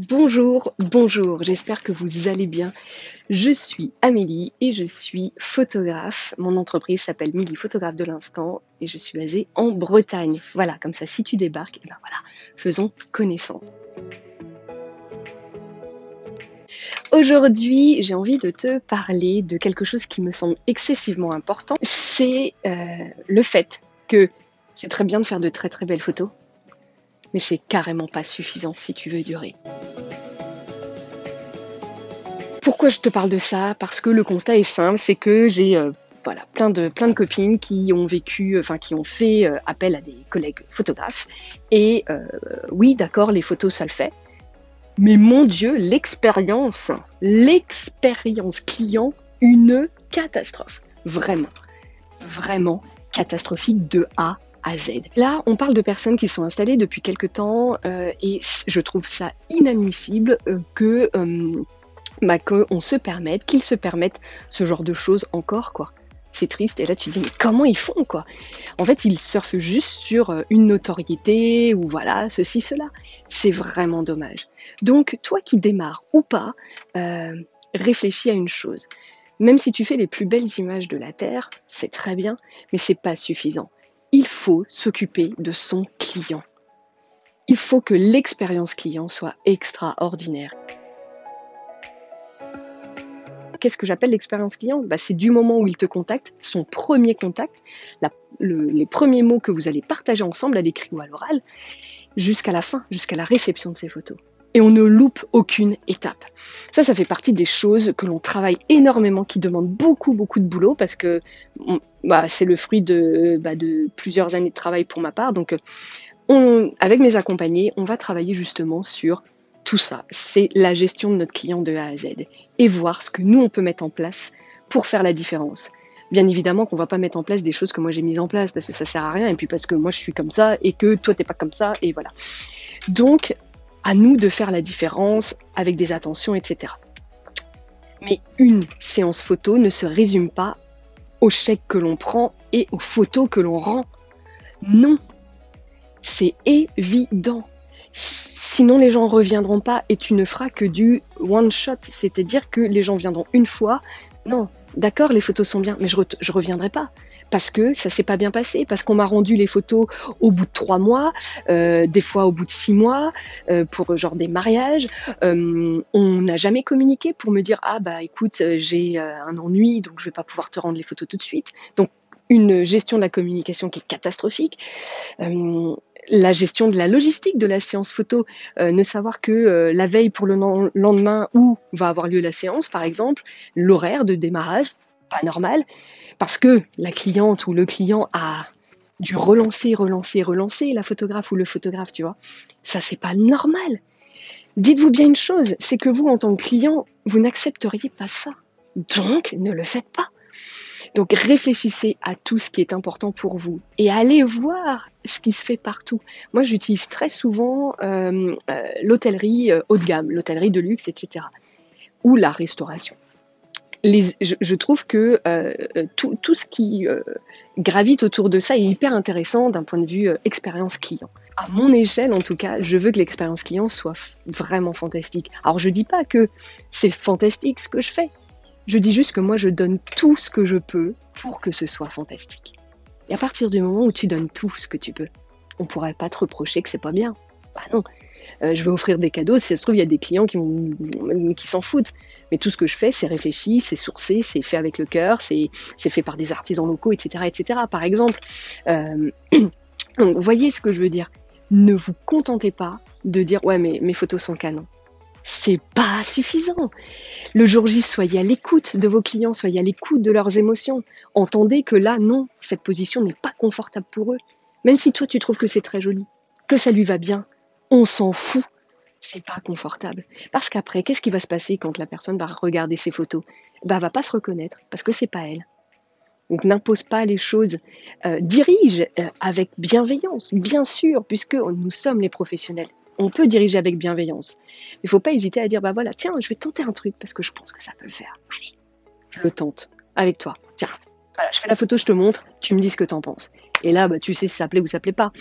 Bonjour, bonjour, j'espère que vous allez bien. Je suis Amélie et je suis photographe. Mon entreprise s'appelle Milly Photographe de l'instant et je suis basée en Bretagne. Voilà, comme ça si tu débarques, et ben voilà, faisons connaissance. Aujourd'hui, j'ai envie de te parler de quelque chose qui me semble excessivement important. C'est le fait que c'est très bien de faire de très très belles photos, mais c'est carrément pas suffisant si tu veux durer. Pourquoi je te parle de ça? Parce que le constat est simple, c'est que j'ai voilà, plein de copines qui ont vécu, qui ont fait appel à des collègues photographes. Et oui, d'accord, les photos, ça le fait. Mais mon Dieu, l'expérience client, une catastrophe. Vraiment, vraiment catastrophique de A à Z. Là, on parle de personnes qui sont installées depuis quelque temps et je trouve ça inadmissible qu'ils se permettent ce genre de choses encore, quoi. C'est triste, et là tu te dis, mais comment ils font, quoi? En fait, ils surfent juste sur une notoriété, ou voilà, ceci, cela. C'est vraiment dommage. Donc, toi qui démarres ou pas, réfléchis à une chose. Même si tu fais les plus belles images de la Terre, c'est très bien, mais c'est pas suffisant. Il faut s'occuper de son client. Il faut que l'expérience client soit extraordinaire. Qu'est-ce que j'appelle l'expérience client? C'est du moment où il te contacte, son premier contact, les premiers mots que vous allez partager ensemble à l'écrit ou à l'oral, jusqu'à la fin, jusqu'à la réception de ces photos. Et on ne loupe aucune étape. Ça fait partie des choses que l'on travaille énormément, qui demandent beaucoup de boulot, parce que c'est le fruit de plusieurs années de travail pour ma part. Donc, avec mes accompagnés, on va travailler justement sur tout ça. C'est la gestion de notre client de A à Z et voir ce que nous, on peut mettre en place pour faire la différence. Bien évidemment qu'on va pas mettre en place des choses que moi j'ai mises en place parce que ça sert à rien, et puis parce que moi je suis comme ça et que toi t'es pas comme ça, et voilà. Donc, à nous de faire la différence avec des attentions, etc. Mais une séance photo ne se résume pas aux chèques que l'on prend et aux photos que l'on rend. Non, c'est évident. Sinon, les gens ne reviendront pas et tu ne feras que du one shot, c'est-à-dire que les gens viendront une fois. Non, d'accord, les photos sont bien, mais je reviendrai pas parce que ça s'est pas bien passé, parce qu'on m'a rendu les photos au bout de 3 mois, des fois au bout de 6 mois, pour genre des mariages. On n'a jamais communiqué pour me dire écoute, j'ai un ennui, donc je vais pas pouvoir te rendre les photos tout de suite. Donc une gestion de la communication qui est catastrophique. La gestion de la logistique de la séance photo, ne savoir que la veille pour le lendemain où va avoir lieu la séance, par exemple, l'horaire de démarrage, pas normal, parce que la cliente ou le client a dû relancer la photographe ou le photographe, tu vois. Ça, c'est pas normal. Dites-vous bien une chose, c'est que vous, en tant que client, vous n'accepteriez pas ça. Donc, ne le faites pas. Donc réfléchissez à tout ce qui est important pour vous et allez voir ce qui se fait partout. Moi, j'utilise très souvent l'hôtellerie haut de gamme, l'hôtellerie de luxe, etc. ou la restauration. Je trouve que tout ce qui gravite autour de ça est hyper intéressant d'un point de vue expérience client. À mon échelle, en tout cas, je veux que l'expérience client soit vraiment fantastique. Alors, je dis pas que c'est fantastique ce que je fais. Je dis juste que moi, je donne tout ce que je peux pour que ce soit fantastique. Et à partir du moment où tu donnes tout ce que tu peux, on ne pourra pas te reprocher que c'est pas bien. Bah non. Je vais offrir des cadeaux, si ça se trouve, il y a des clients qui s'en foutent. Mais tout ce que je fais, c'est réfléchi, c'est sourcé, c'est fait avec le cœur, c'est fait par des artisans locaux, etc., etc. Par exemple, donc, vous voyez ce que je veux dire. Ne vous contentez pas de dire « ouais, mais mes photos sont canon ». C'est pas suffisant. Le jour J, soyez à l'écoute de vos clients, soyez à l'écoute de leurs émotions. Entendez que là, non, cette position n'est pas confortable pour eux. Même si toi, tu trouves que c'est très joli, que ça lui va bien, on s'en fout. C'est pas confortable. Parce qu'après, qu'est-ce qui va se passer quand la personne va regarder ces photos? Elle va pas se reconnaître parce que c'est pas elle. Donc n'impose pas les choses, dirige avec bienveillance, bien sûr, puisque nous sommes les professionnels. On peut diriger avec bienveillance. Mais il ne faut pas hésiter à dire, voilà, tiens, je vais tenter un truc parce que je pense que ça peut le faire. Allez, je le tente avec toi. Tiens, voilà, je fais la photo, je te montre, tu me dis ce que tu en penses. Et là, tu sais si ça plaît ou ça plaît pas.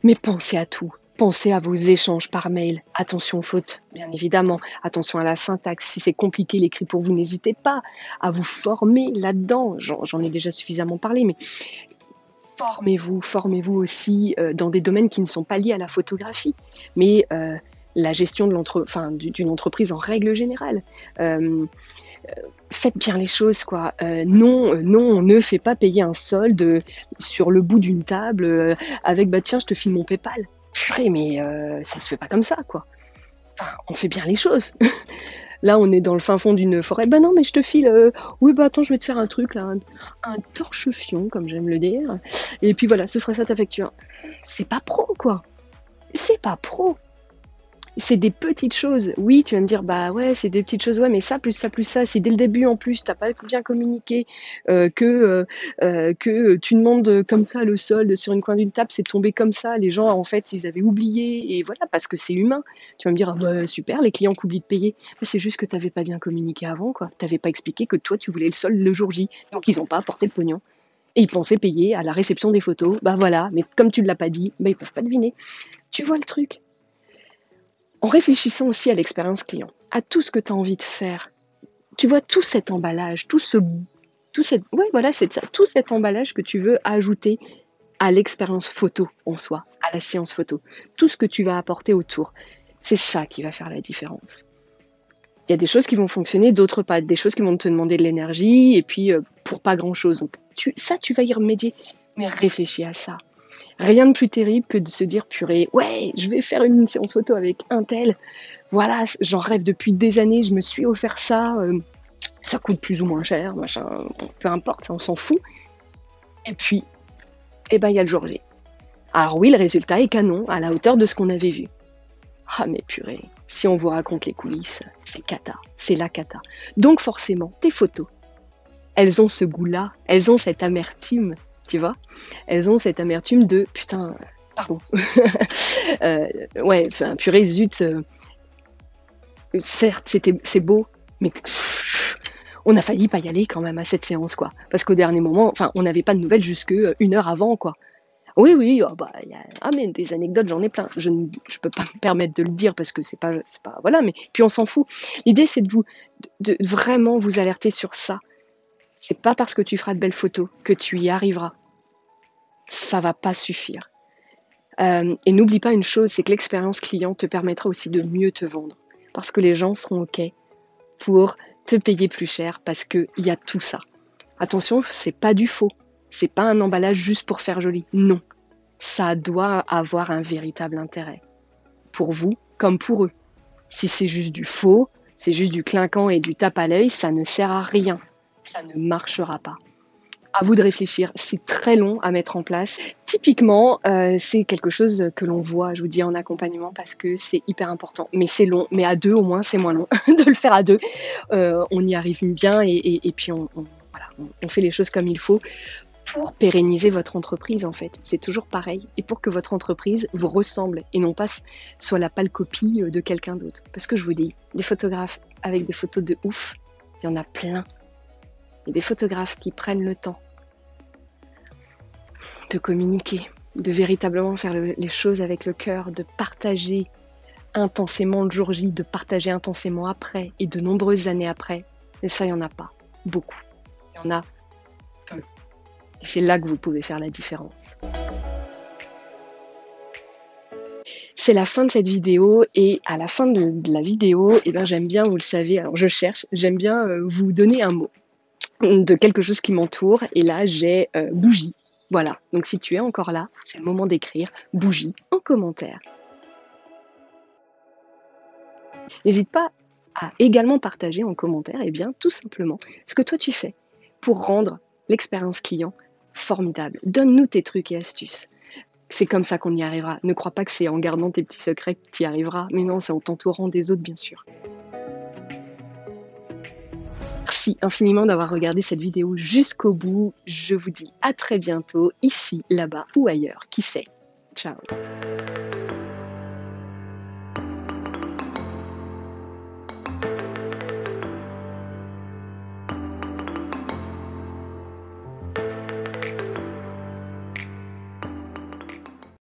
Mais pensez à tout. Pensez à vos échanges par mail. Attention aux fautes, bien évidemment. Attention à la syntaxe. Si c'est compliqué l'écrit pour vous, n'hésitez pas à vous former là-dedans. J'en ai déjà suffisamment parlé, mais formez-vous aussi dans des domaines qui ne sont pas liés à la photographie, mais la gestion d'une entreprise en règle générale. Faites bien les choses, quoi. Non, on ne fait pas payer un solde sur le bout d'une table avec « bah tiens, je te file mon PayPal ». Purée, mais ça se fait pas comme ça, quoi. Enfin, on fait bien les choses. Là, on est dans le fin fond d'une forêt. Bah non, mais je te file. Oui, bah attends, je vais te faire un truc là, un torche-fion, comme j'aime le dire. Et puis voilà, ce sera ça ta facture. C'est pas pro, quoi. C'est pas pro. C'est des petites choses. Oui, tu vas me dire, bah ouais, c'est des petites choses. Ouais, mais ça, plus ça, plus ça. Si dès le début, en plus, t'as pas bien communiqué, que tu demandes comme ça le solde sur une coin d'une table, c'est tombé comme ça. Les gens, en fait, ils avaient oublié. Et voilà, parce que c'est humain. Tu vas me dire, ah bah super, les clients qui oublient de payer. Mais c'est juste que t'avais pas bien communiqué avant, quoi. T'avais pas expliqué que toi, tu voulais le solde le jour J. Donc, ils ont pas apporté le pognon. Et ils pensaient payer à la réception des photos. Bah voilà, mais comme tu ne l'as pas dit, bah ils peuvent pas deviner. Tu vois le truc? En réfléchissant aussi à l'expérience client, à tout ce que tu as envie de faire, tu vois tout cet emballage, tout cet emballage que tu veux ajouter à l'expérience photo en soi, à la séance photo, tout ce que tu vas apporter autour, c'est ça qui va faire la différence. Il y a des choses qui vont fonctionner, d'autres pas, des choses qui vont te demander de l'énergie et puis pour pas grand chose. Donc tu vas y remédier, mais réfléchis à ça. Rien de plus terrible que de se dire, purée, ouais, je vais faire une séance photo avec un tel. Voilà, j'en rêve depuis des années, je me suis offert ça. Ça coûte plus ou moins cher, machin, peu importe, on s'en fout. Et puis, il y a le jour J. Alors oui, le résultat est canon, à la hauteur de ce qu'on avait vu. Ah mais purée, si on vous raconte les coulisses, c'est cata, c'est la cata. Donc forcément, tes photos, elles ont ce goût-là, elles ont cette amertume. Tu vois, elles ont cette amertume de putain, pardon. Ouais, enfin, purée, zut. Certes, c'est beau, mais on a failli pas y aller quand même à cette séance, quoi. Parce qu'au dernier moment, enfin, on n'avait pas de nouvelles jusque 1 heure avant, quoi. Oui, oh, bah, mais des anecdotes, j'en ai plein. Je peux pas me permettre de le dire parce que c'est pas, voilà, mais puis on s'en fout. L'idée, c'est de vraiment vous alerter sur ça. C'est pas parce que tu feras de belles photos que tu y arriveras. Ça va pas suffire. Et n'oublie pas une chose, c'est que l'expérience client te permettra aussi de mieux te vendre. Parce que les gens seront OK pour te payer plus cher parce qu'il y a tout ça. Attention, c'est pas du faux. C'est pas un emballage juste pour faire joli. Non. Ça doit avoir un véritable intérêt. Pour vous comme pour eux. Si c'est juste du faux, c'est juste du clinquant et du tape à l'œil, ça ne sert à rien. Ça ne marchera pas. À vous de réfléchir, c'est très long à mettre en place. Typiquement, c'est quelque chose que l'on voit, je vous dis, en accompagnement parce que c'est hyper important. Mais c'est long, mais à deux au moins, c'est moins long de le faire à deux. On y arrive bien et puis on fait les choses comme il faut pour pérenniser votre entreprise en fait. C'est toujours pareil. Et pour que votre entreprise vous ressemble et non pas soit la pâle copie de quelqu'un d'autre. Parce que je vous dis, des photographes avec des photos de ouf, il y en a plein. Et des photographes qui prennent le temps de communiquer, de véritablement faire les choses avec le cœur, de partager intensément le jour J, de partager intensément après et de nombreuses années après. Et ça, il n'y en a pas beaucoup. Il y en a peu. Et c'est là que vous pouvez faire la différence. C'est la fin de cette vidéo et à la fin de la vidéo, j'aime bien, vous le savez, alors j'aime bien vous donner un mot de quelque chose qui m'entoure et là j'ai bougie. Voilà, donc si tu es encore là, c'est le moment d'écrire bougie en commentaire. N'hésite pas à également partager en commentaire tout simplement ce que toi tu fais pour rendre l'expérience client formidable. Donne-nous tes trucs et astuces. C'est comme ça qu'on y arrivera. Ne crois pas que c'est en gardant tes petits secrets que tu y arriveras. Mais non, c'est en t'entourant des autres bien sûr. Merci infiniment d'avoir regardé cette vidéo jusqu'au bout. Je vous dis à très bientôt, ici, là-bas ou ailleurs. Qui sait ? Ciao.